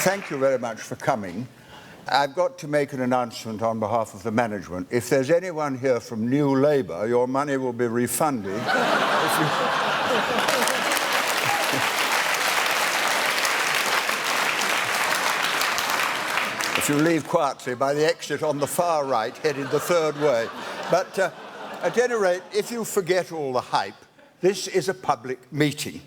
Thank you very much for coming. I've got to make an announcement on behalf of the management. If there's anyone here from New Labour, your money will be refunded. If you leave quietly by the exit on the far right, headed the third way. But at any rate, if you forget all the hype, this is a public meeting.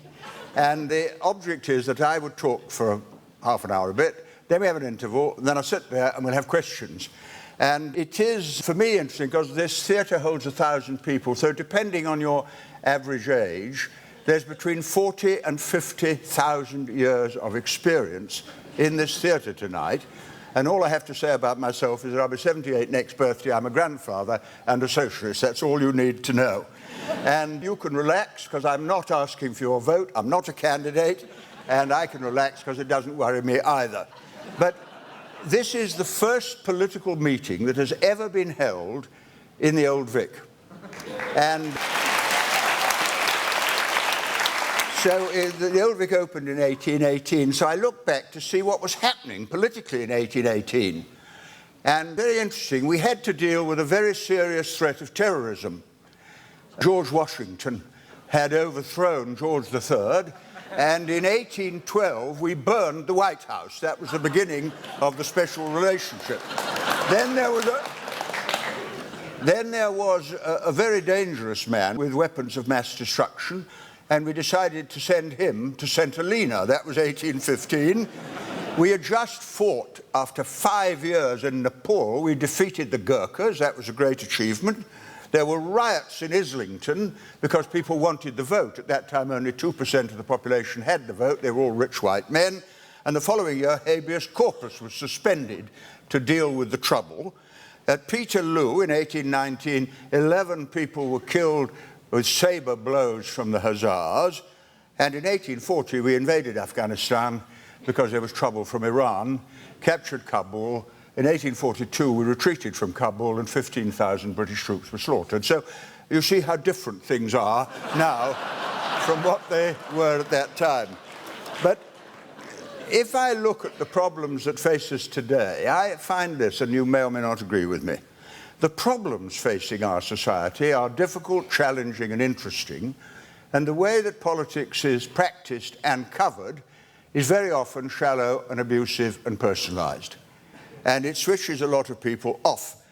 And the object is that I would talk for half an hour a bit, then we have an interval, and then I'll sit there and we'll have questions. And it is, for me, interesting because this theatre holds 1,000 people, so depending on your average age, there's between 40 and 50,000 years of experience in this theatre tonight. And all I have to say about myself is that I'll be 78 next birthday, I'm a grandfather and a socialist. That's all you need to know. And you can relax, because I'm not asking for your vote, I'm not a candidate, and I can relax because it doesn't worry me either. But this is the first political meeting that has ever been held in the Old Vic. And so the Old Vic opened in 1818, so I looked back to see what was happening politically in 1818. And very interesting, we had to deal with a very serious threat of terrorism. George Washington had overthrown George III, and in 1812 we burned the White House. That was the beginning of the special relationship. Then there was a very dangerous man with weapons of mass destruction, and we decided to send him to St. Helena. That was 1815. We had just fought, after 5 years in Nepal, we defeated the Gurkhas. That was a great achievement. There were riots in Islington because people wanted the vote. At that time, only 2% of the population had the vote. They were all rich white men. And the following year, habeas corpus was suspended to deal with the trouble. At Peterloo in 1819, 11 people were killed with sabre blows from the Hussars. And in 1840, we invaded Afghanistan because there was trouble from Iran, captured Kabul. In 1842, we retreated from Kabul and 15,000 British troops were slaughtered. So you see how different things are now from what they were at that time. But if I look at the problems that face us today, I find this, and you may or may not agree with me. The problems facing our society are difficult, challenging, and interesting, and the way that politics is practiced and covered is very often shallow and abusive and personalised. And it switches a lot of people off.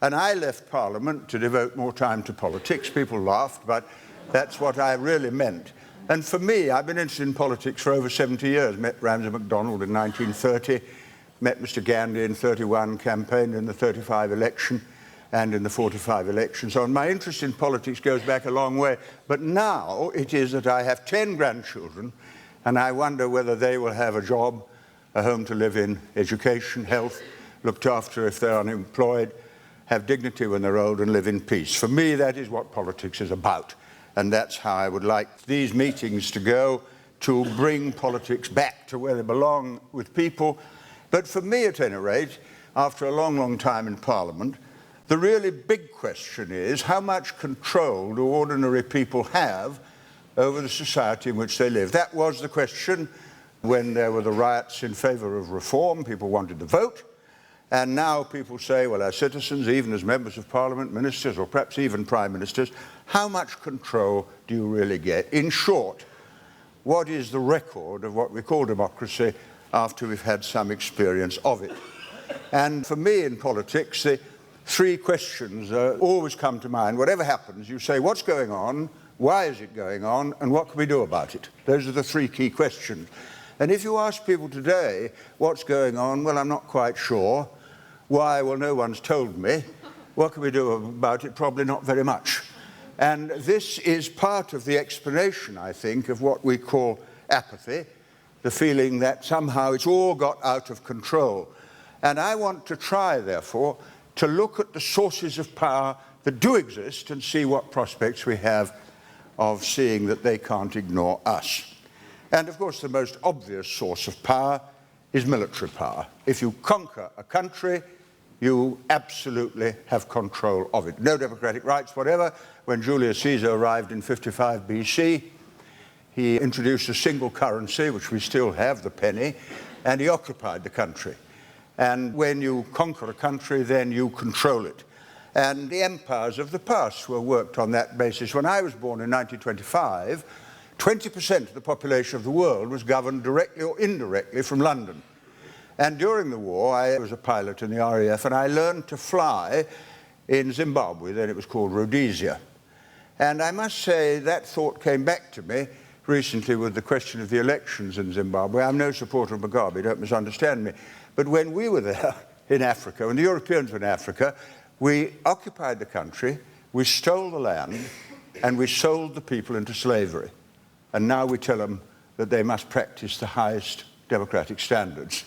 And I left Parliament to devote more time to politics. People laughed, but that's what I really meant. And for me, I've been interested in politics for over 70 years. Met Ramsay MacDonald in 1930, met Mr. Gandhi in 31, campaigned in the 35 election and in the 45 election. So my interest in politics goes back a long way. But now it is that I have 10 grandchildren, and I wonder whether they will have a job, a home to live in, education, health, looked after if they're unemployed, have dignity when they're old, and live in peace. For me, that is what politics is about. And that's how I would like these meetings to go, to bring politics back to where they belong with people. But for me, at any rate, after a long, long time in Parliament, the really big question is how much control do ordinary people have over the society in which they live? That was the question when there were the riots in favour of reform. People wanted to vote. And now people say, well, as citizens, even as members of Parliament, ministers, or perhaps even prime ministers, how much control do you really get? In short, what is the record of what we call democracy after we've had some experience of it? And for me in politics, the three questions always come to mind. Whatever happens, you say, what's going on, why is it going on, and what can we do about it? Those are the three key questions. And if you ask people today, what's going on, well, I'm not quite sure. Why? Well, no one's told me. What can we do about it? Probably not very much. And this is part of the explanation, I think, of what we call apathy, the feeling that somehow it's all got out of control. And I want to try, therefore, to look at the sources of power that do exist and see what prospects we have of seeing that they can't ignore us. And, of course, the most obvious source of power is military power. If you conquer a country, you absolutely have control of it. No democratic rights whatever. When Julius Caesar arrived in 55 BC, he introduced a single currency, which we still have, the penny, and he occupied the country. And when you conquer a country, then you control it. And the empires of the past were worked on that basis. When I was born in 1925, 20% of the population of the world was governed directly or indirectly from London. And during the war, I was a pilot in the RAF, and I learned to fly in Zimbabwe. Then it was called Rhodesia. And I must say that thought came back to me recently with the question of the elections in Zimbabwe. I'm no supporter of Mugabe, don't misunderstand me. But when we were there in Africa, when the Europeans were in Africa, we occupied the country, we stole the land, and we sold the people into slavery. And now we tell them that they must practice the highest democratic standards.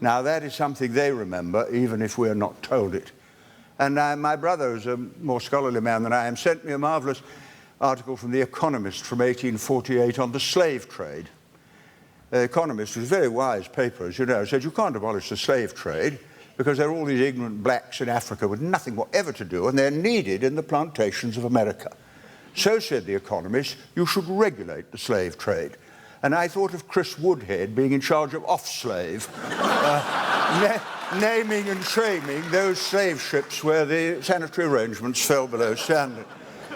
Now that is something they remember, even if we're not told it. And my brother, who's a more scholarly man than I am, sent me a marvellous article from The Economist from 1848 on the slave trade. The Economist was a very wise paper, as you know. It said you can't abolish the slave trade because there are all these ignorant blacks in Africa with nothing whatever to do, and they're needed in the plantations of America. So, said The Economist, you should regulate the slave trade. And I thought of Chris Woodhead being in charge of off-slave, naming and shaming those slave ships where the sanitary arrangements fell below standard.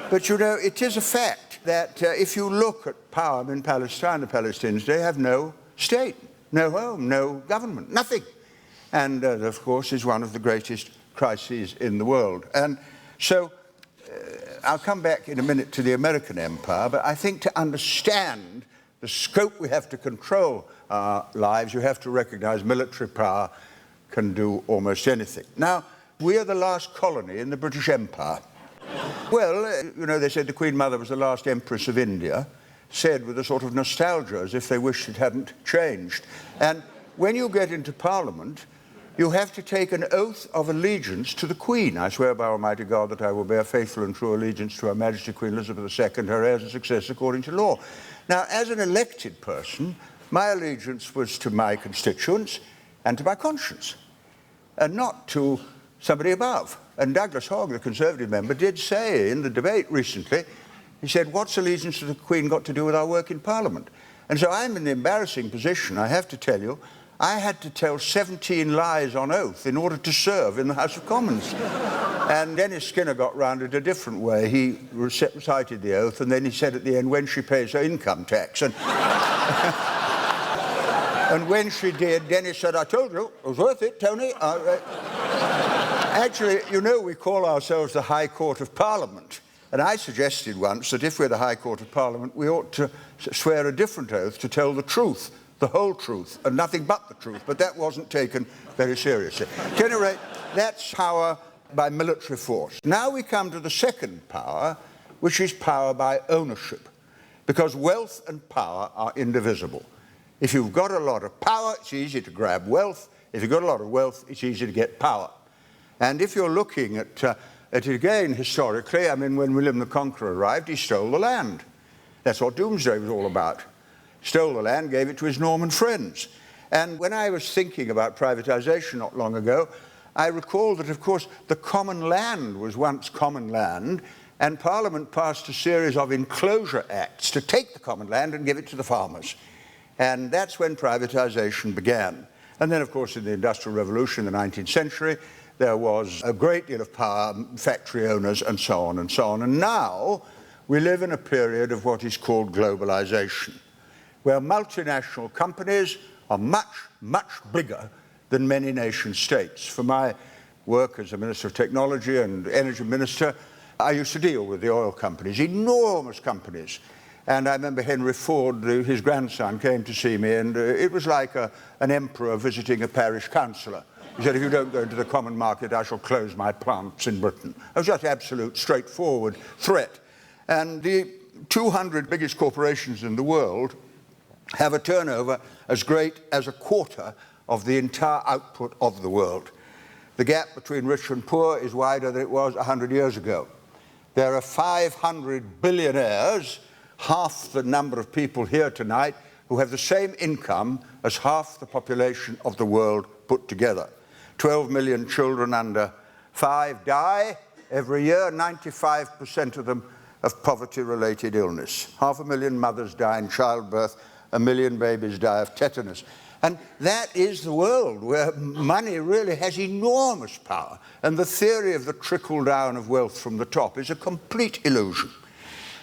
But, you know, it is a fact that if you look at power in Palestine, the Palestinians, they have no state, no home, no government, nothing. And that, of course, is one of the greatest crises in the world. And so I'll come back in a minute to the American empire, but I think to understand the scope we have to control our lives, you have to recognize military power can do almost anything. Now, we are the last colony in the British Empire. Well, you know, they said the Queen Mother was the last Empress of India, said with a sort of nostalgia, as if they wished it hadn't changed. And when you get into Parliament, you have to take an oath of allegiance to the Queen. I swear by Almighty God that I will bear faithful and true allegiance to Her Majesty Queen Elizabeth II, her heirs and successors, according to law. Now, as an elected person, my allegiance was to my constituents and to my conscience, and not to somebody above. And Douglas Hogg, the Conservative member, did say in the debate recently, he said, what's allegiance to the Queen got to do with our work in Parliament? And so I'm in the embarrassing position, I have to tell you, I had to tell 17 lies on oath in order to serve in the House of Commons. And Dennis Skinner got round it a different way. He recited the oath, and then he said at the end, when she pays her income tax. And, and when she did, Dennis said, I told you, it was worth it, Tony. Actually, you know, we call ourselves the High Court of Parliament. And I suggested once that if we're the High Court of Parliament, we ought to swear a different oath to tell the truth, the whole truth, and nothing but the truth. But that wasn't taken very seriously. At any rate, that's power by military force. Now we come to the second power, which is power by ownership, because wealth and power are indivisible. If you've got a lot of power, it's easy to grab wealth. If you've got a lot of wealth, it's easy to get power. And if you're looking at it again historically, I mean, when William the Conqueror arrived, he stole the land. That's what Doomsday was all about. Stole the land, gave it to his Norman friends. And when I was thinking about privatization not long ago, I recall that, of course, the common land was once common land, and Parliament passed a series of enclosure acts to take the common land and give it to the farmers. And that's when privatization began. And then, of course, in the Industrial Revolution in the 19th century, there was a great deal of power, factory owners, and so on and so on. And now we live in a period of what is called globalization, where multinational companies are much, much bigger than many nation states. For my work as a Minister of Technology and Energy Minister, I used to deal with the oil companies, enormous companies. And I remember Henry Ford, his grandson, came to see me, and it was like an emperor visiting a parish councillor. He said, if you don't go into the common market, I shall close my plants in Britain. It was just absolute, straightforward threat. And the 200 biggest corporations in the world have a turnover as great as a quarter of the entire output of the world. The gap between rich and poor is wider than it was 100 years ago. There are 500 billionaires, half the number of people here tonight, who have the same income as half the population of the world put together. 12 million children under 5 die every year, 95% of them of poverty-related illness. 500,000 mothers die in childbirth, 1 million babies die of tetanus. And that is the world where money really has enormous power. And the theory of the trickle-down of wealth from the top is a complete illusion.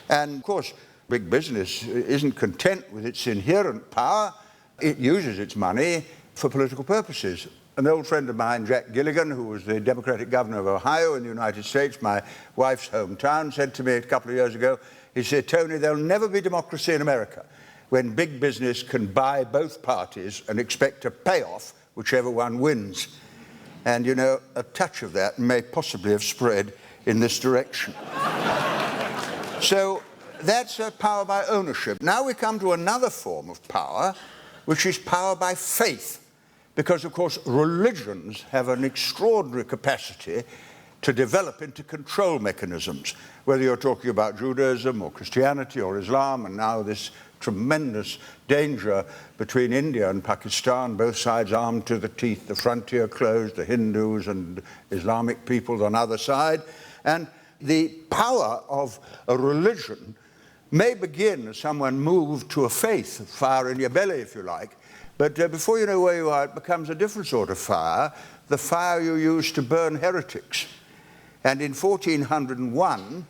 And, of course, big business isn't content with its inherent power. It uses its money for political purposes. An old friend of mine, Jack Gilligan, who was the Democratic governor of Ohio in the United States, my wife's hometown, said to me a couple of years ago, he said, "Tony, there'll never be democracy in America when big business can buy both parties and expect a payoff whichever one wins." And, you know, a touch of that may possibly have spread in this direction. So that's power by ownership. Now we come to another form of power, which is power by faith. Because, of course, religions have an extraordinary capacity to develop into control mechanisms, whether you're talking about Judaism or Christianity or Islam, and now this tremendous danger between India and Pakistan, both sides armed to the teeth, the frontier closed, the Hindus and Islamic people on the other side. And the power of a religion may begin as someone moved to a faith, fire in your belly, if you like. But before you know where you are, it becomes a different sort of fire, the fire you use to burn heretics. And in 1401,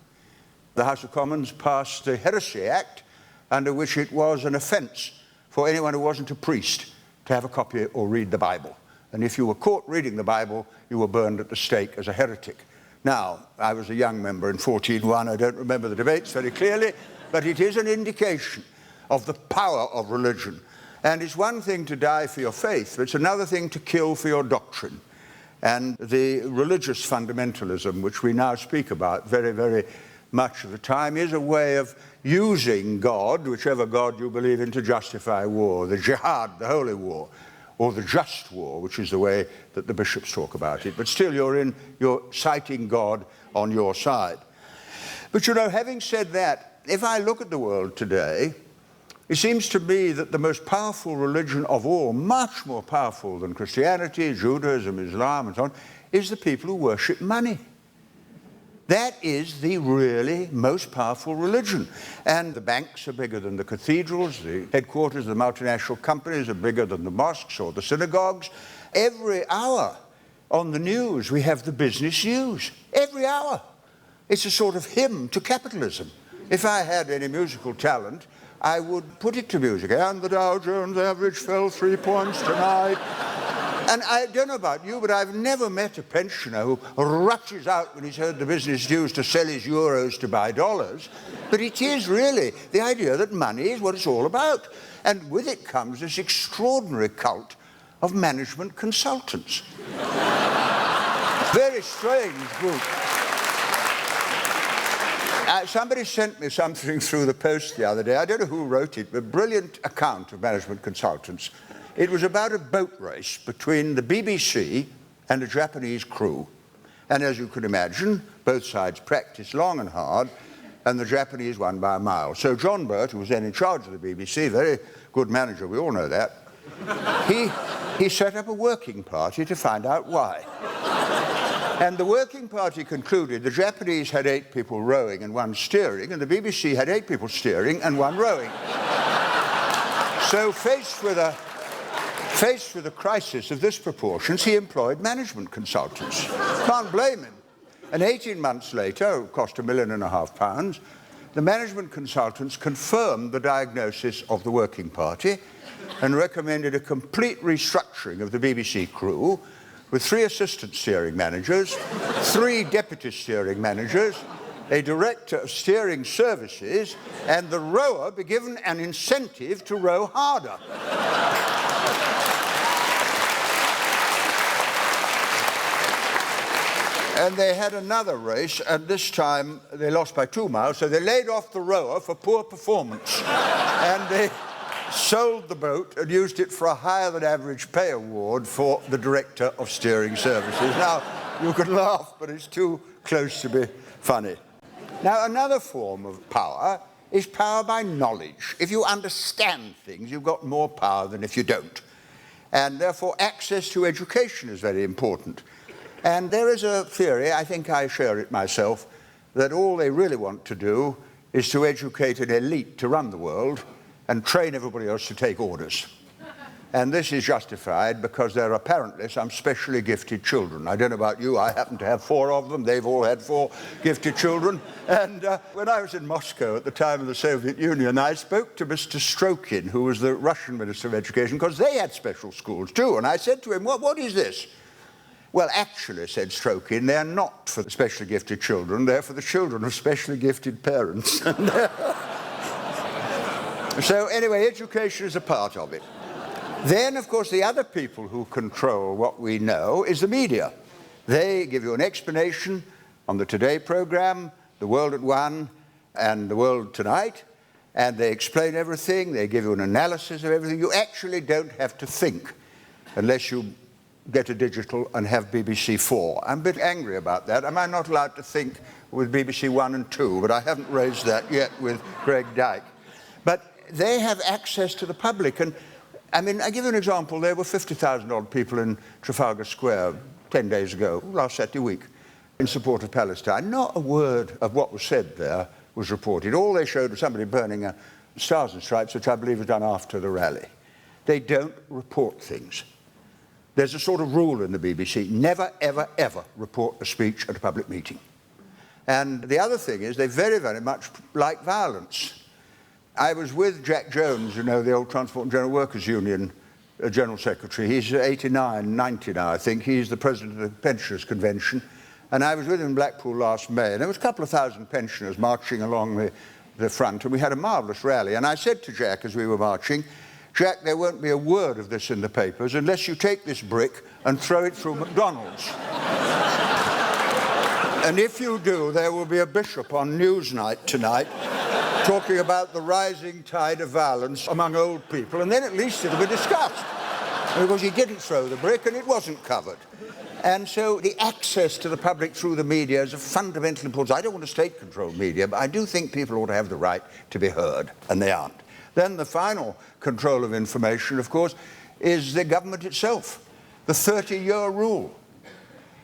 the House of Commons passed the Heresy Act, under which it was an offence for anyone who wasn't a priest to have a copy or read the Bible. And if you were caught reading the Bible, you were burned at the stake as a heretic. Now, I was a young member in 1401. I don't remember the debates very clearly, but it is an indication of the power of religion. And it's one thing to die for your faith, but it's another thing to kill for your doctrine. And the religious fundamentalism, which we now speak about very, very much of the time, is a way of using God, whichever God you believe in, to justify war, the jihad, the holy war, or the just war, which is the way that the bishops talk about it. But still, you're citing God on your side. But, you know, having said that, if I look at the world today, it seems to me that the most powerful religion of all, much more powerful than Christianity, Judaism, Islam, and so on, is the people who worship money. That is the really most powerful religion. And the banks are bigger than the cathedrals, the headquarters of the multinational companies are bigger than the mosques or the synagogues. Every hour on the news we have the business news. Every hour. It's a sort of hymn to capitalism. If I had any musical talent, I would put it to music. And the Dow Jones average fell 3 points tonight. And I don't know about you, but I've never met a pensioner who rushes out when he's heard the business news to sell his euros to buy dollars. But it is really the idea that money is what it's all about. And with it comes this extraordinary cult of management consultants. Very strange group. Somebody sent me something through the post the other day. I don't know who wrote it, but a brilliant account of management consultants. It was about a boat race between the BBC and a Japanese crew. And as you can imagine, both sides practiced long and hard, and the Japanese won by a mile. So John Burt, who was then in charge of the BBC, very good manager, we all know that, he set up a working party to find out why. And the working party concluded the Japanese had 8 people rowing and 1 steering, and the BBC had 8 people steering and 1 rowing. So faced with a crisis of this proportions, he employed management consultants. Can't blame him. And 18 months later, it cost £1.5 million, the management consultants confirmed the diagnosis of the working party and recommended a complete restructuring of the BBC crew with 3 assistant steering managers, 3 deputy steering managers, a director of steering services, and the rower be given an incentive to row harder. And they had another race, and this time they lost by 2 miles, so they laid off the rower for poor performance. And they sold the boat and used it for a higher-than-average pay award for the director of steering services. Now, you can laugh, but it's too close to be funny. Now, another form of power is power by knowledge. If you understand things, you've got more power than if you don't. And therefore, access to education is very important. And there is a theory, I think I share it myself, that all they really want to do is to educate an elite to run the world and train everybody else to take orders. And this is justified because there are apparently some specially gifted children. I don't know about you, I happen to have 4 of them. They've all had 4 gifted children. And when I was in Moscow at the time of the Soviet Union, I spoke to Mr. Strokin, who was the Russian Minister of Education, because they had special schools too. And I said to him, what is this? Well, actually, said Strokin, they're not for the specially gifted children. They're for the children of specially gifted parents. So anyway, education is a part of it. Then, of course, the other people who control what we know is the media. They give you an explanation on the Today programme, The World at One, and The World Tonight, and they explain everything. They give you an analysis of everything. You actually don't have to think unless you get a digital and have BBC 4. I'm a bit angry about that. Am I not allowed to think with BBC 1 and 2? But I haven't raised that yet with Greg Dyke. But they have access to the public. And I mean, I give you an example. There were 50,000 odd people in Trafalgar Square 10 days ago, last Saturday week, in support of Palestine. Not a word of what was said there was reported. All they showed was somebody burning Stars and Stripes, which I believe was done after the rally. They don't report things. There's a sort of rule in the BBC, never, ever, ever report a speech at a public meeting. And the other thing is they very, very much like violence. I was with Jack Jones, you know, the old Transport and General Workers Union General Secretary. He's 89, 90 now, I think. He's the president of the Pensioners' Convention. And I was with him in Blackpool last May, and there was a couple of thousand pensioners marching along the front, and we had a marvellous rally. And I said to Jack as we were marching, Jack, there won't be a word of this in the papers unless you take this brick and throw it through McDonald's. And if you do, there will be a bishop on Newsnight tonight talking about the rising tide of violence among old people, and then at least it'll be discussed. Because he didn't throw the brick and it wasn't covered. And so the access to the public through the media is of fundamental importance. I don't want a state-controlled media, but I do think people ought to have the right to be heard, and they aren't. Then the final control of information, of course, is the government itself, the 30-year rule.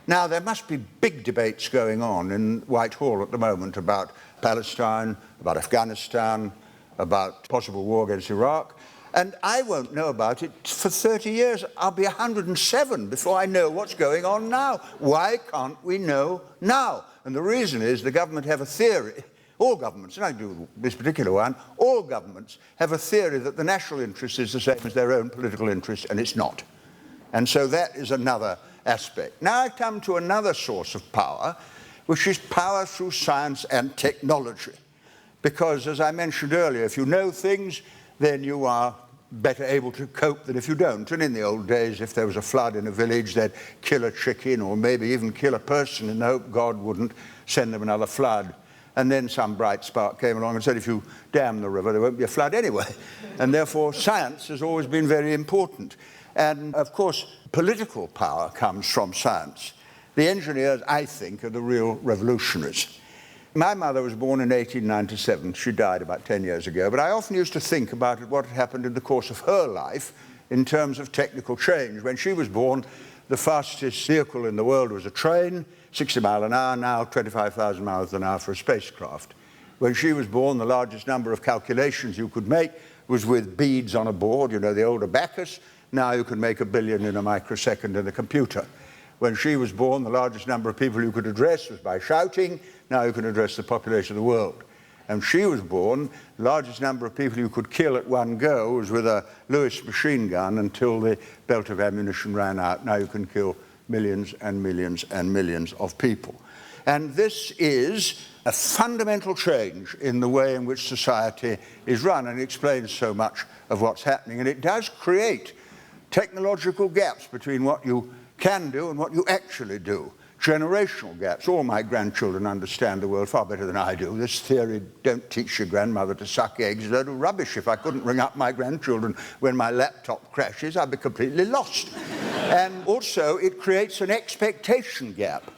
Now, there must be big debates going on in Whitehall at the moment about Palestine, about Afghanistan, about possible war against Iraq. And I won't know about it for 30 years. I'll be 107 before I know what's going on now. Why can't we know now? And the reason is the government have a theory. All governments, and I do this particular one, all governments have a theory that the national interest is the same as their own political interest, and it's not. And so that is another aspect. Now I come to another source of power, which is power through science and technology. Because, as I mentioned earlier, if you know things, then you are better able to cope than if you don't. And in the old days, if there was a flood in a village, they'd kill a chicken or maybe even kill a person in the hope God wouldn't send them another flood. And then some bright spark came along and said, if you dam the river, there won't be a flood anyway. And therefore, science has always been very important. And, of course, political power comes from science. The engineers, I think, are the real revolutionaries. My mother was born in 1897. She died about 10 years ago. But I often used to think about what had happened in the course of her life in terms of technical change. When she was born, the fastest vehicle in the world was a train, 60 miles an hour, now 25,000 miles an hour for a spacecraft. When she was born, the largest number of calculations you could make was with beads on a board, you know, the old abacus. Now you can make 1 billion in a microsecond in a computer. When she was born, the largest number of people you could address was by shouting. Now you can address the population of the world. And she was born, the largest number of people you could kill at one go was with a Lewis machine gun until the belt of ammunition ran out. Now you can kill millions and millions and millions of people. And this is a fundamental change in the way in which society is run, and it explains so much of what's happening. And it does create technological gaps between what you can do and what you actually do. Generational gaps. All my grandchildren understand the world far better than I do. This theory, don't teach your grandmother to suck eggs, is a load of rubbish. If I couldn't ring up my grandchildren when my laptop crashes, I'd be completely lost. And also, it creates an expectation gap.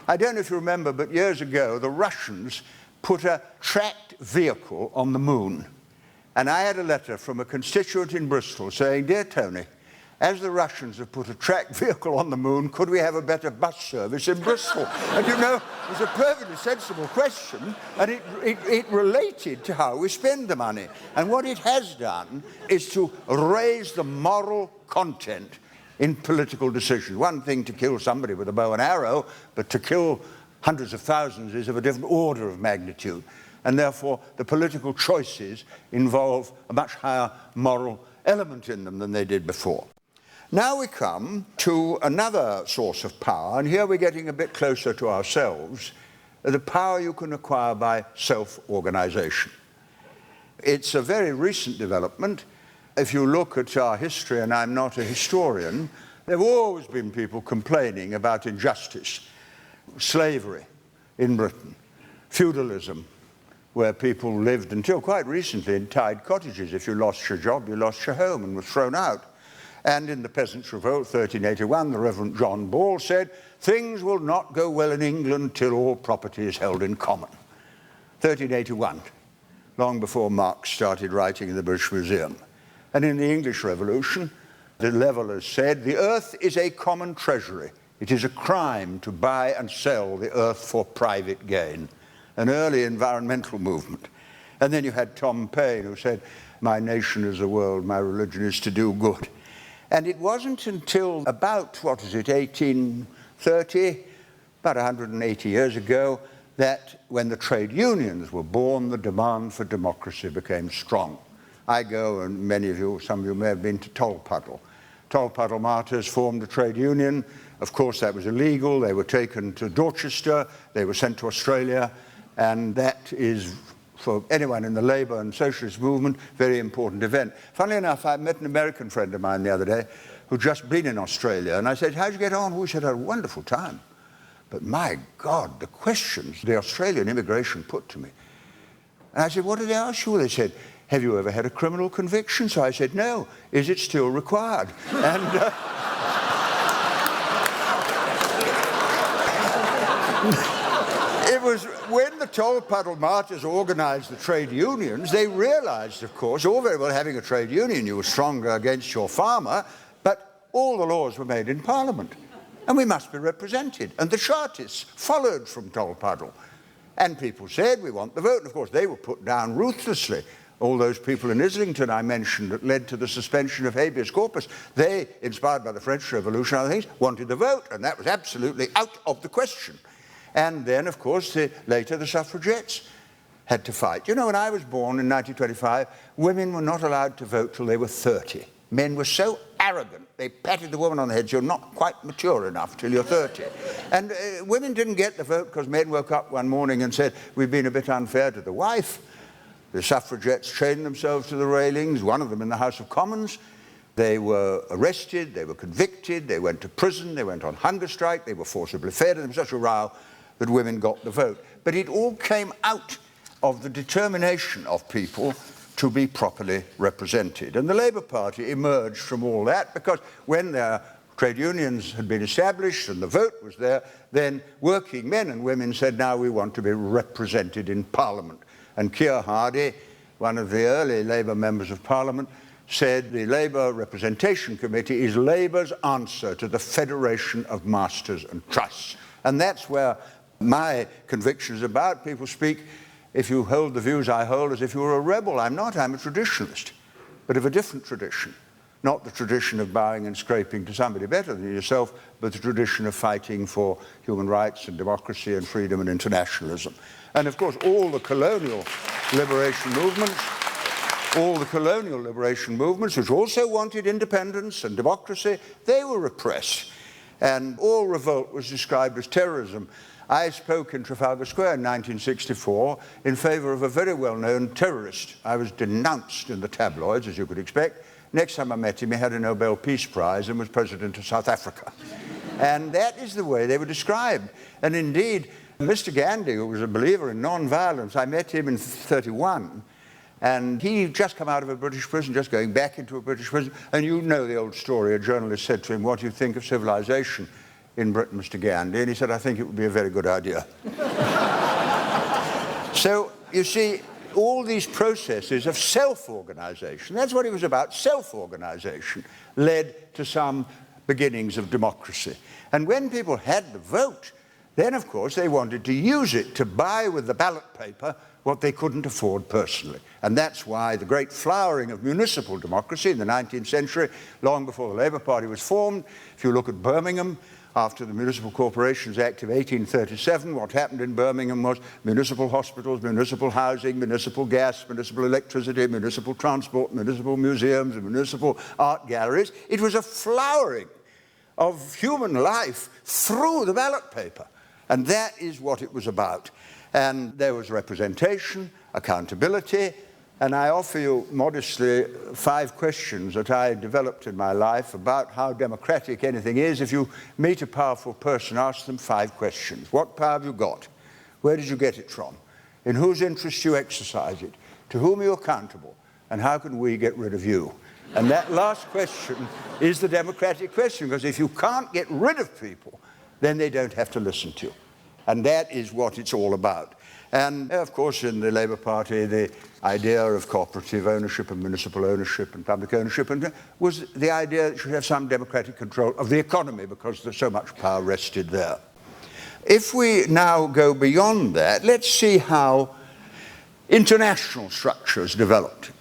I don't know if you remember, but years ago, the Russians put a tracked vehicle on the moon. And I had a letter from a constituent in Bristol saying, "Dear Tony, as the Russians have put a tracked vehicle on the moon, could we have a better bus service in Bristol? And you know, it was a perfectly sensible question, and it related to how we spend the money. And what it has done is to raise the moral content in political decisions. One thing to kill somebody with a bow and arrow, but to kill hundreds of thousands is of a different order of magnitude. And therefore, the political choices involve a much higher moral element in them than they did before. Now we come to another source of power, and here we're getting a bit closer to ourselves, the power you can acquire by self-organization. It's a very recent development. If you look at our history, and I'm not a historian, there have always been people complaining about injustice, slavery in Britain, feudalism, where people lived until quite recently in tied cottages. If you lost your job, you lost your home and were thrown out. And in the Peasants' Revolt, 1381, the Reverend John Ball said, "Things will not go well in England till all property is held in common." 1381, long before Marx started writing in the British Museum. And in the English Revolution, the Levellers said, "The earth is a common treasury. It is a crime to buy and sell the earth for private gain." An early environmental movement. And then you had Tom Paine, who said, "My nation is the world, my religion is to do good." And it wasn't until about, 1830, about 180 years ago, that when the trade unions were born, the demand for democracy became strong. I go, and many of you, some of you may have been to Tolpuddle. Tolpuddle martyrs formed a trade union. Of course, that was illegal. They were taken to Dorchester. They were sent to Australia. And that is, for anyone in the Labour and Socialist movement, very important event. Funnily enough, I met an American friend of mine the other day who'd just been in Australia, and I said, "How'd you get on?" "We said, "I had a wonderful time." But my God, the questions the Australian immigration put to me. And I said, "What did they ask you?" They said, "Have you ever had a criminal conviction?" So I said, "No." "Is it still required?" And it was when the Tolpuddle martyrs organized the trade unions, they realized, of course, all very well having a trade union, you were stronger against your farmer, but all the laws were made in Parliament, and we must be represented. And the Chartists followed from Tolpuddle. And people said, "We want the vote." And of course, they were put down ruthlessly. All those people in Islington I mentioned that led to the suspension of habeas corpus, they, inspired by the French Revolution and other things, wanted the vote, and that was absolutely out of the question. And then, of course, later the suffragettes had to fight. You know, when I was born in 1925, women were not allowed to vote till they were 30. Men were so arrogant, they patted the woman on the head, "You're not quite mature enough till you're 30. And women didn't get the vote because men woke up one morning and said, "We've been a bit unfair to the wife." The suffragettes chained themselves to the railings, one of them in the House of Commons. They were arrested, they were convicted, they went to prison, they went on hunger strike, they were forcibly fed, and there was such a row that women got the vote. But it all came out of the determination of people to be properly represented. And the Labour Party emerged from all that because when their trade unions had been established and the vote was there, then working men and women said, "Now we want to be represented in Parliament." And Keir Hardie, one of the early Labour members of Parliament, said the Labour Representation Committee is Labour's answer to the Federation of Masters and Trusts. And that's where my conviction is about. People speak, if you hold the views I hold, as if you were a rebel. I'm not, I'm a traditionalist, but of a different tradition. Not the tradition of bowing and scraping to somebody better than yourself, but the tradition of fighting for human rights and democracy and freedom and internationalism. And of course, all the colonial liberation movements, which also wanted independence and democracy, they were repressed. And all revolt was described as terrorism. I spoke in Trafalgar Square in 1964 in favor of a very well-known terrorist. I was denounced in the tabloids, as you could expect. Next time I met him, he had a Nobel Peace Prize and was president of South Africa. And that is the way they were described. And indeed, Mr. Gandhi, who was a believer in non-violence, I met him in 1931, and he'd just come out of a British prison, just going back into a British prison. And you know the old story. A journalist said to him, "What do you think of civilization in Britain, Mr. Gandhi?" And he said, "I think it would be a very good idea." So, you see, all these processes of self-organization, that's what it was about, self-organization, led to some beginnings of democracy. And when people had the vote, then of course they wanted to use it to buy with the ballot paper what they couldn't afford personally. And that's why the great flowering of municipal democracy in the 19th century, long before the Labour Party was formed, if you look at Birmingham, after the Municipal Corporations Act of 1837, what happened in Birmingham was municipal hospitals, municipal housing, municipal gas, municipal electricity, municipal transport, municipal museums, and municipal art galleries. It was a flowering of human life through the ballot paper. And that is what it was about. And there was representation, accountability, and I offer you modestly 5 questions that I developed in my life about how democratic anything is. If you meet a powerful person, ask them 5 questions. What power have you got? Where did you get it from? In whose interest do you exercise it? To whom are you accountable? And how can we get rid of you? And that last question is the democratic question, because if you can't get rid of people, then they don't have to listen to you. And that is what it's all about. And of course, in the Labour Party, the idea of cooperative ownership and municipal ownership and public ownership was the idea that you should have some democratic control of the economy because there's so much power rested there. If we now go beyond that, let's see how international structures developed.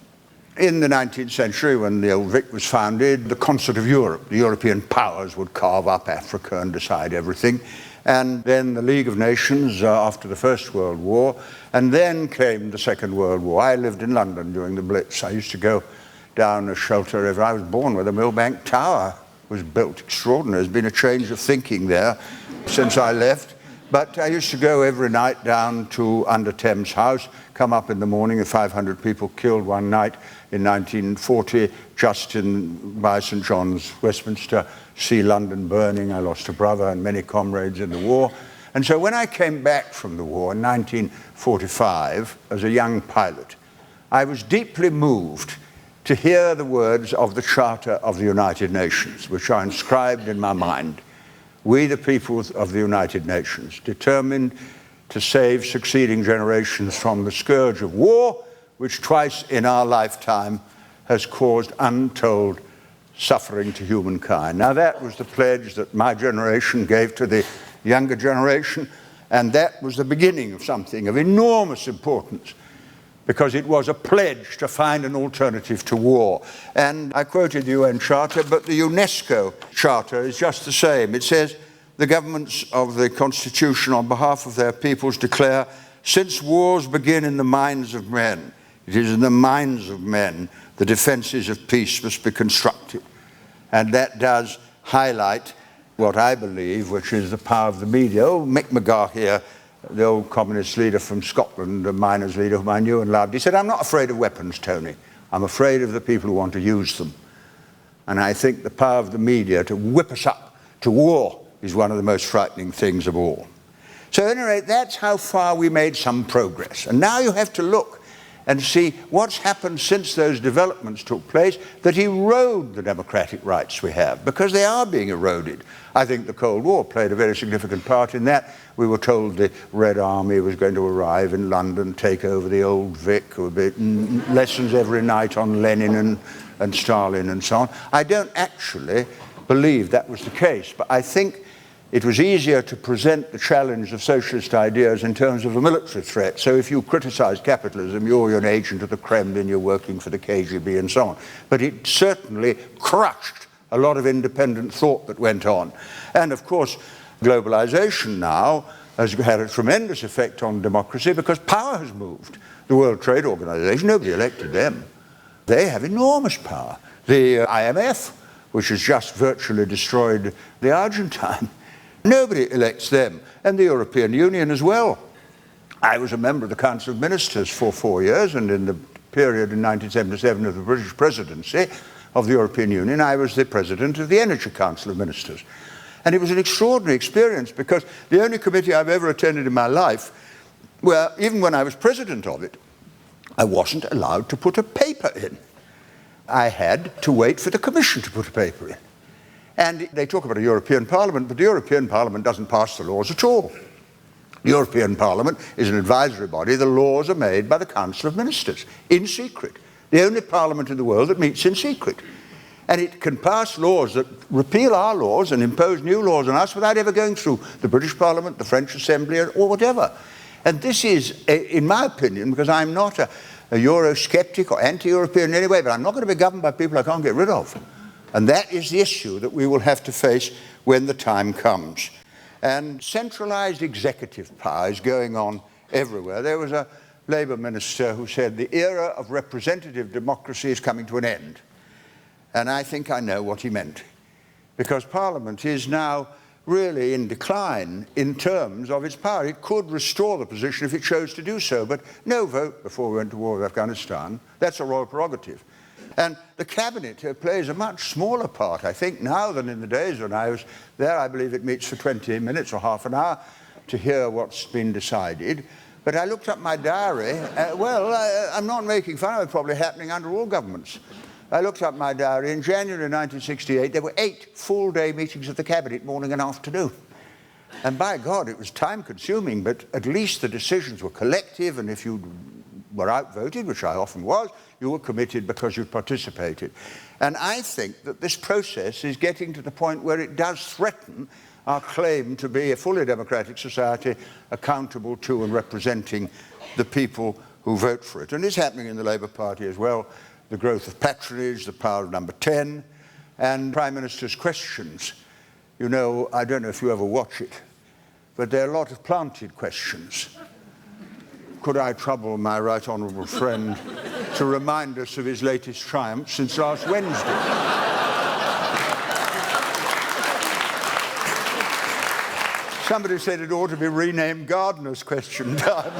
In the 19th century, when the old Vic was founded, the concert of Europe, the European powers would carve up Africa and decide everything. And then the League of Nations after the First World War, and then came the Second World War. I lived in London during the Blitz. I used to go down a shelter every. I was born where the Millbank Tower was built. Extraordinary. There's been a change of thinking there since I left. But I used to go every night down to Under Thames House, come up in the morning, and 500 people killed one night in 1940, just by St John's, Westminster, see London burning. I lost a brother and many comrades in the war. And so when I came back from the war in 1945 as a young pilot, I was deeply moved to hear the words of the Charter of the United Nations, which are inscribed in my mind. We, the people of the United Nations, determined to save succeeding generations from the scourge of war, which twice in our lifetime has caused untold suffering to humankind. Now that was the pledge that my generation gave to the younger generation, and that was the beginning of something of enormous importance, because it was a pledge to find an alternative to war. And I quoted the UN Charter, but the UNESCO Charter is just the same. It says, the governments of the Constitution on behalf of their peoples declare, since wars begin in the minds of men, it is in the minds of men the defences of peace must be constructed. And that does highlight what I believe, which is the power of the media. Oh, Mick McGaugh here, the old communist leader from Scotland, a miners' leader whom I knew and loved, he said, I'm not afraid of weapons, Tony. I'm afraid of the people who want to use them. And I think the power of the media to whip us up to war is one of the most frightening things of all. So at any rate, that's how far we made some progress. And now you have to look and see what's happened since those developments took place that erode the democratic rights we have, because they are being eroded. I think the Cold War played a very significant part in that. We were told the Red Army was going to arrive in London, take over the old Vic, there would be lessons every night on Lenin and Stalin and so on. I don't actually believe that was the case, but I think it was easier to present the challenge of socialist ideas in terms of a military threat. So if you criticize capitalism, you're an agent of the Kremlin, you're working for the KGB and so on. But it certainly crushed a lot of independent thought that went on. And of course, globalization now has had a tremendous effect on democracy because power has moved. The World Trade Organization, nobody elected them. They have enormous power. The IMF, which has just virtually destroyed the Argentine, nobody elects them, and the European Union as well. I was a member of the Council of Ministers for 4 years, and in the period in 1977 of the British presidency of the European Union, I was the president of the Energy Council of Ministers. And it was an extraordinary experience, because the only committee I've ever attended in my life, where even when I was president of it, I wasn't allowed to put a paper in. I had to wait for the Commission to put a paper in. And they talk about a European Parliament, but the European Parliament doesn't pass the laws at all. The European Parliament is an advisory body. The laws are made by the Council of Ministers, in secret. The only parliament in the world that meets in secret. And it can pass laws that repeal our laws and impose new laws on us without ever going through the British Parliament, the French Assembly, or whatever. And this is, in my opinion, because I'm not a Eurosceptic or anti-European in any way, but I'm not going to be governed by people I can't get rid of. And that is the issue that we will have to face when the time comes. And centralised executive power is going on everywhere. There was a Labour minister who said the era of representative democracy is coming to an end. And I think I know what he meant. Because Parliament is now really in decline in terms of its power. It could restore the position if it chose to do so, but no vote before we went to war with Afghanistan. That's a royal prerogative. And the cabinet plays a much smaller part, I think, now than in the days when I was there. I believe it meets for 20 minutes or half an hour to hear what's been decided. But I looked up my diary. I'm not making fun of it, probably happening under all governments. I looked up my diary. In January 1968, there were 8 full-day meetings of the cabinet, morning and afternoon. And by God, it was time-consuming, but at least the decisions were collective, and if you were outvoted, which I often was, you were committed because you participated. And I think that this process is getting to the point where it does threaten our claim to be a fully democratic society accountable to and representing the people who vote for it. And it's happening in the Labour Party as well. The growth of patronage, the power of number 10, and Prime Minister's questions. You know, I don't know if you ever watch it, but there are a lot of planted questions. Could I trouble my right honourable friend to remind us of his latest triumph since last Wednesday? Somebody said it ought to be renamed Gardener's question time.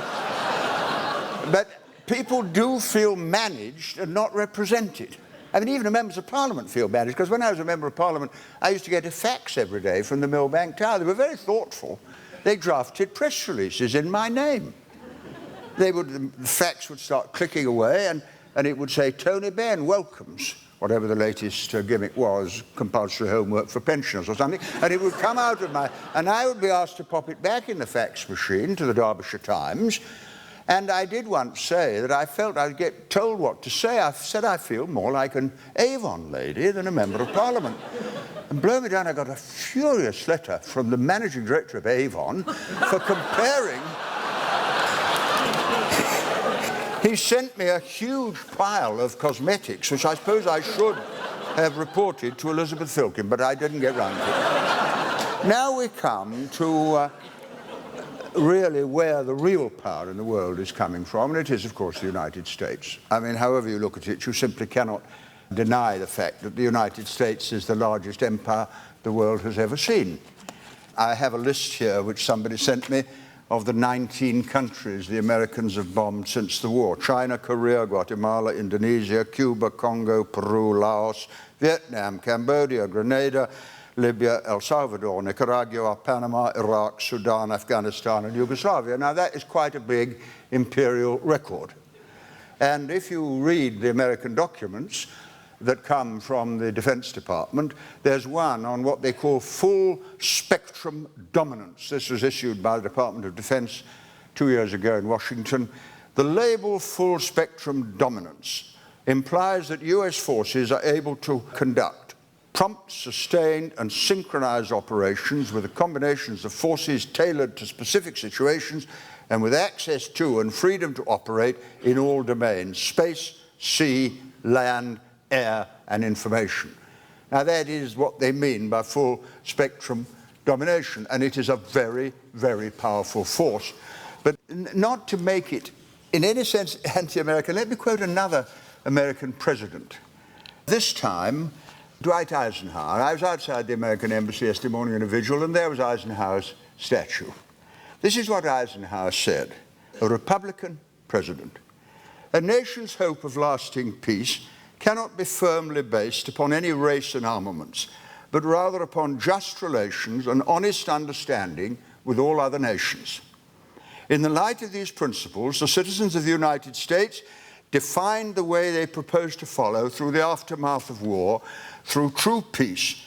But people do feel managed and not represented. I mean, even the members of Parliament feel managed, because when I was a member of Parliament, I used to get a fax every day from the Millbank Tower. They were very thoughtful. They drafted press releases in my name. The fax would start clicking away, and it would say, Tony Benn welcomes, whatever the latest gimmick was, compulsory homework for pensioners or something, and it would come out of and I would be asked to pop it back in the fax machine to the Derbyshire Times. And I did once say that I felt I'd get told what to say. I said I feel more like an Avon lady than a member of Parliament. And blow me down, I got a furious letter from the managing director of Avon for comparing. He sent me a huge pile of cosmetics, which I suppose I should have reported to Elizabeth Filkin, but I didn't get round to it. Now we come to really where the real power in the world is coming from, and it is, of course, the United States. I mean, however you look at it, you simply cannot deny the fact that the United States is the largest empire the world has ever seen. I have a list here which somebody sent me of the 19 countries the Americans have bombed since the war. China, Korea, Guatemala, Indonesia, Cuba, Congo, Peru, Laos, Vietnam, Cambodia, Grenada, Libya, El Salvador, Nicaragua, Panama, Iraq, Sudan, Afghanistan, and Yugoslavia. Now, that is quite a big imperial record. And if you read the American documents that come from the Defense Department, there's one on what they call full spectrum dominance. This was issued by the Department of Defense 2 years ago in Washington. The label full spectrum dominance implies that US forces are able to conduct prompt, sustained, and synchronized operations with the combinations of forces tailored to specific situations and with access to and freedom to operate in all domains: space, sea, land, air, and information. Now, that is what they mean by full spectrum domination, and it is a very, very powerful force. But not to make it in any sense anti-American, let me quote another American president. This time, Dwight Eisenhower. I was outside the American embassy yesterday morning in a vigil, and there was Eisenhower's statue. This is what Eisenhower said, a Republican president. A nation's hope of lasting peace cannot be firmly based upon any race and armaments, but rather upon just relations and honest understanding with all other nations. In the light of these principles, the citizens of the United States defined the way they propose to follow through the aftermath of war, through true peace,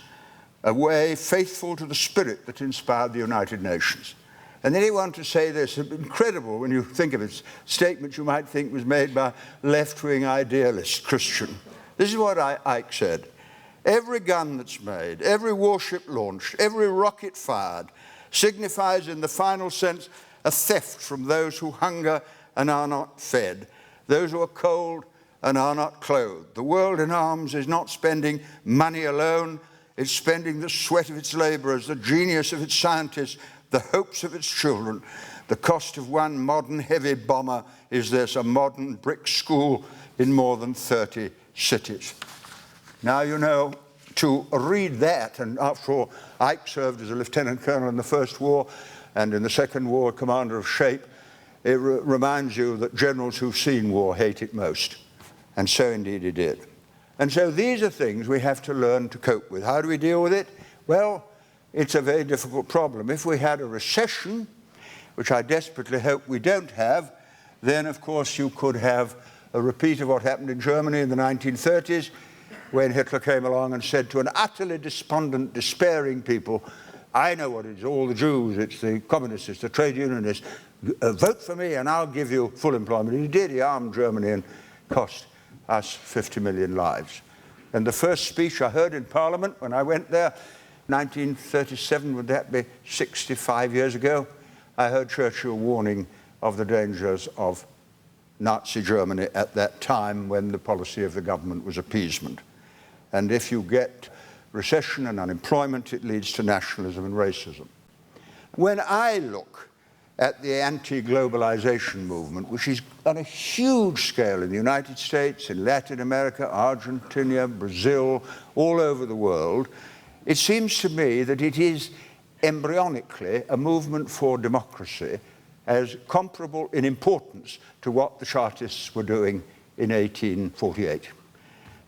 a way faithful to the spirit that inspired the United Nations. And then he wanted to say this, incredible when you think of it, statement you might think was made by a left-wing idealist Christian. This is what Ike said. Every gun that's made, every warship launched, every rocket fired signifies in the final sense a theft from those who hunger and are not fed, those who are cold and are not clothed. The world in arms is not spending money alone, it's spending the sweat of its laborers, the genius of its scientists, the hopes of its children. The cost of one modern heavy bomber is there's a modern brick school in more than 30 cities. Now, you know, to read that, and after all, Ike served as a lieutenant colonel in the First War, and in the Second War, commander of shape, it reminds you that generals who've seen war hate it most. And so indeed he did. And so these are things we have to learn to cope with. How do we deal with it? Well, it's a very difficult problem. If we had a recession, which I desperately hope we don't have, then of course you could have a repeat of what happened in Germany in the 1930s, when Hitler came along and said to an utterly despondent, despairing people, I know what it is, all the Jews, it's the communists, it's the trade unionists, vote for me and I'll give you full employment. He did, he armed Germany and cost us 50 million lives. And the first speech I heard in Parliament when I went there, 1937, would that be 65 years ago, I heard Churchill warning of the dangers of Nazi Germany at that time when the policy of the government was appeasement. And if you get recession and unemployment, it leads to nationalism and racism. When I look at the anti-globalization movement, which is on a huge scale in the United States, in Latin America, Argentina, Brazil, all over the world, it seems to me that it is embryonically a movement for democracy as comparable in importance to what the Chartists were doing in 1848.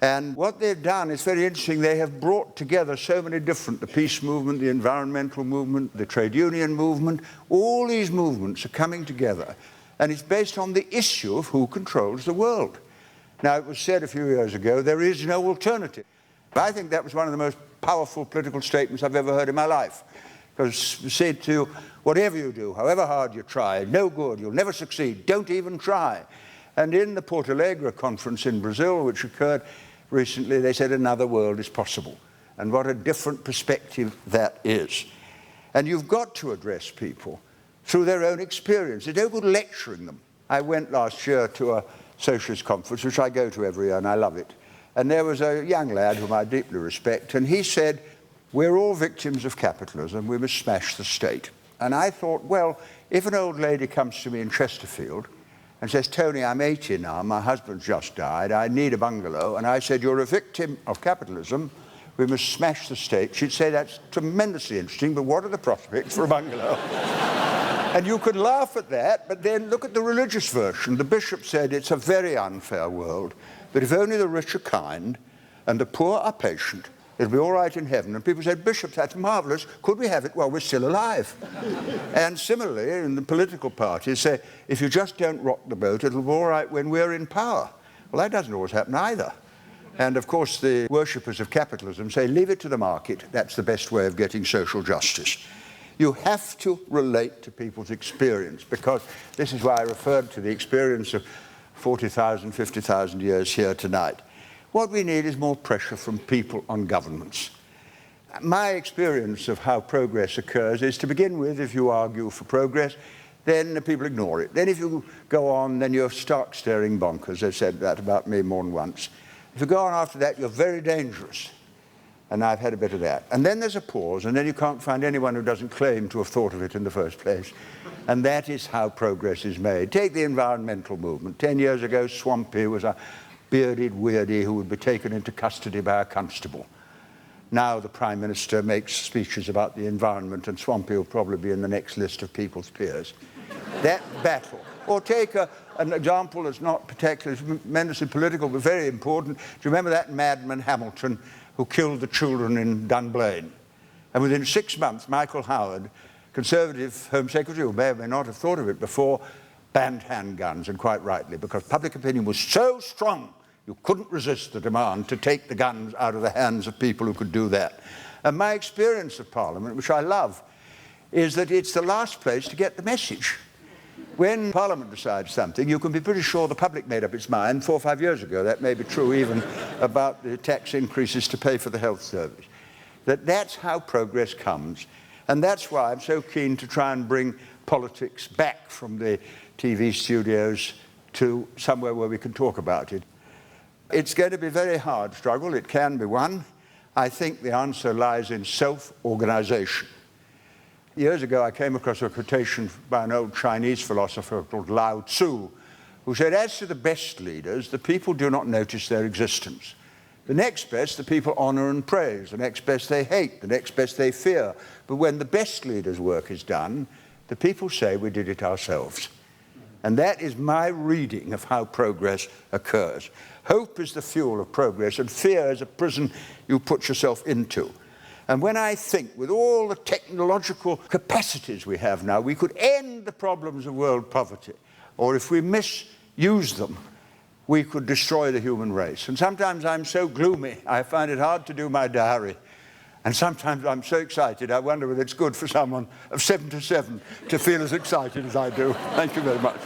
And what they've done is very interesting. They have brought together so many different, the peace movement, the environmental movement, the trade union movement, all these movements are coming together. And it's based on the issue of who controls the world. Now, it was said a few years ago, there is no alternative. I think that was one of the most powerful political statements I've ever heard in my life. Because said to, whatever you do, however hard you try, no good, you'll never succeed, don't even try. And in the Porto Alegre conference in Brazil, which occurred recently, they said another world is possible. And what a different perspective that is. And you've got to address people through their own experience. You don't go lecturing them. I went last year to a socialist conference, which I go to every year, and I love it. And there was a young lad whom I deeply respect, and he said, we're all victims of capitalism, we must smash the state. And I thought, well, if an old lady comes to me in Chesterfield and says, Tony, I'm 80 now, my husband's just died, I need a bungalow, and I said, you're a victim of capitalism, we must smash the state, she'd say, that's tremendously interesting, but what are the prospects for a bungalow? And you could laugh at that, but then look at the religious version. The bishop said it's a very unfair world, that if only the rich are kind and the poor are patient, it'll be all right in heaven. And people said, Bishop, that's marvellous. Could we have it while we're still alive? And similarly, in the political parties say, if you just don't rock the boat, it'll be all right when we're in power. Well, that doesn't always happen either. And of course, the worshippers of capitalism say, leave it to the market. That's the best way of getting social justice. You have to relate to people's experience, because this is why I referred to the experience of 40,000, 50,000 years here tonight. What we need is more pressure from people on governments. My experience of how progress occurs is, to begin with, if you argue for progress, then the people ignore it. Then if you go on, then you're stark staring bonkers. They've said that about me more than once. If you go on after that, you're very dangerous. And I've had a bit of that. And then there's a pause, and then you can't find anyone who doesn't claim to have thought of it in the first place. And that is how progress is made. Take the environmental movement. 10 years ago, Swampy was a bearded weirdie who would be taken into custody by a constable. Now the Prime Minister makes speeches about the environment, and Swampy will probably be in the next list of people's peers. That battle. Or take an example that's not particularly tremendously political, but very important. Do you remember that madman Hamilton who killed the children in Dunblane? And within 6 months, Michael Howard, Conservative Home Secretary, who may or may not have thought of it before, banned handguns, and quite rightly, because public opinion was so strong you couldn't resist the demand to take the guns out of the hands of people who could do that. And my experience of Parliament, which I love, is that it's the last place to get the message. When Parliament decides something, you can be pretty sure the public made up its mind 4 or 5 years ago. That may be true even about the tax increases to pay for the health service. That's how progress comes. And that's why I'm so keen to try and bring politics back from the TV studios to somewhere where we can talk about it. It's going to be a very hard struggle. It can be won. I think the answer lies in self-organization. Years ago, I came across a quotation by an old Chinese philosopher called Lao Tzu, who said, as to the best leaders, the people do not notice their existence. The next best, the people honor and praise. The next best they hate. The next best they fear. But when the best leader's work is done, the people say we did it ourselves. And that is my reading of how progress occurs. Hope is the fuel of progress, and fear is a prison you put yourself into. And when I think, with all the technological capacities we have now, we could end the problems of world poverty, or if we misuse them, we could destroy the human race. And sometimes I'm so gloomy, I find it hard to do my diary. And sometimes I'm so excited, I wonder whether it's good for someone of 77 to feel as excited as I do. Thank you very much.